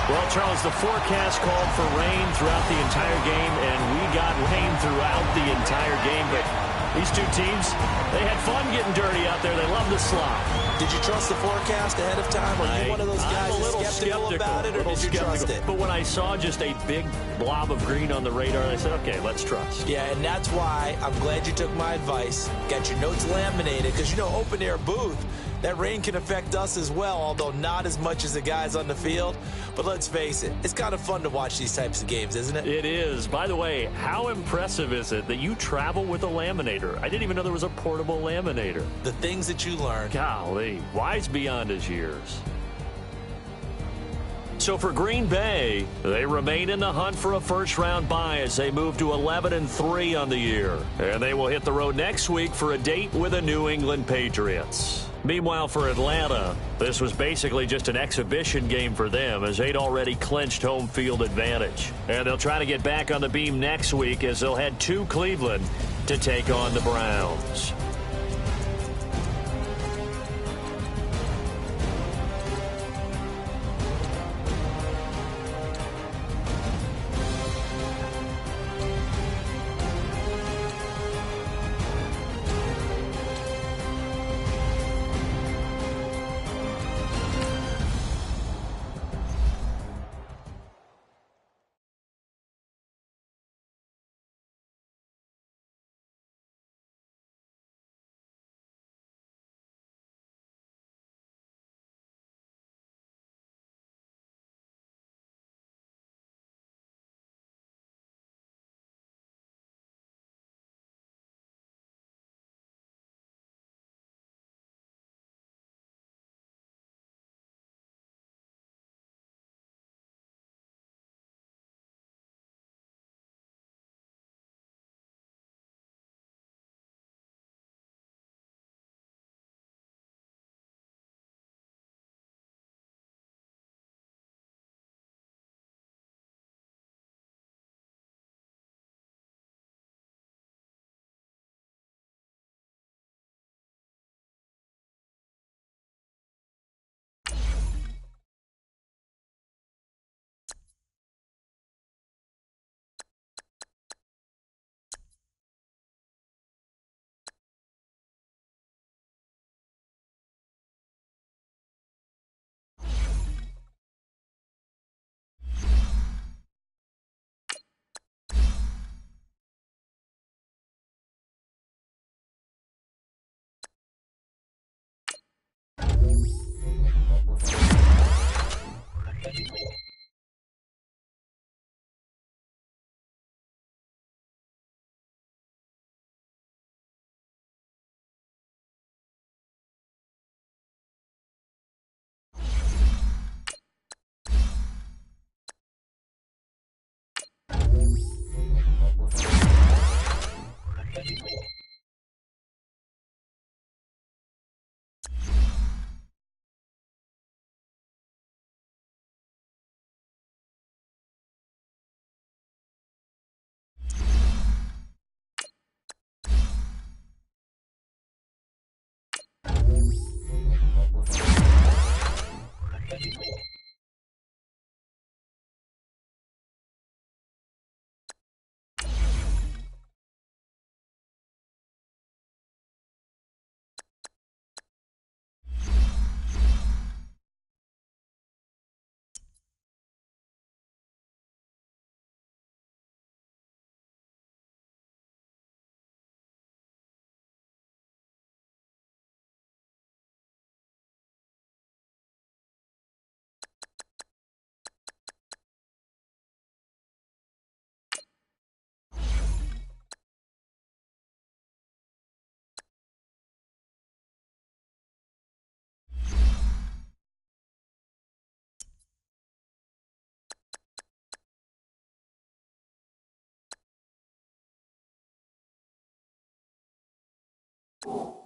S1: Well, Charles, the forecast called for rain throughout the entire game, and we got rain throughout the entire game. But these two teams, they had fun getting dirty out there. They love the slop.
S2: Did you trust the forecast ahead of time? Or are you one of those guys that's skeptical about it, or did you trust it?
S1: But when I saw just a big blob of green on the radar, I said, okay, let's trust.
S2: Yeah, and that's why I'm glad you took my advice. Got your notes laminated, because, you know, open-air booth, that rain can affect us as well, although not as much as the guys on the field. But let's face it, it's kind of fun to watch these types of games, isn't it?
S1: It is. By the way, how impressive is it that you travel with a laminator? I didn't even know there was a portable laminator.
S2: The things that you learn.
S1: Golly, wise beyond his years. So for Green Bay, they remain in the hunt for a first-round bye as they move to 11-3 on the year. And they will hit the road next week for a date with the New England Patriots. Meanwhile, for Atlanta, this was basically just an exhibition game for them as they'd already clinched home field advantage. And they'll try to get back on the beam next week as they'll head to Cleveland to take on the Browns.
S4: you.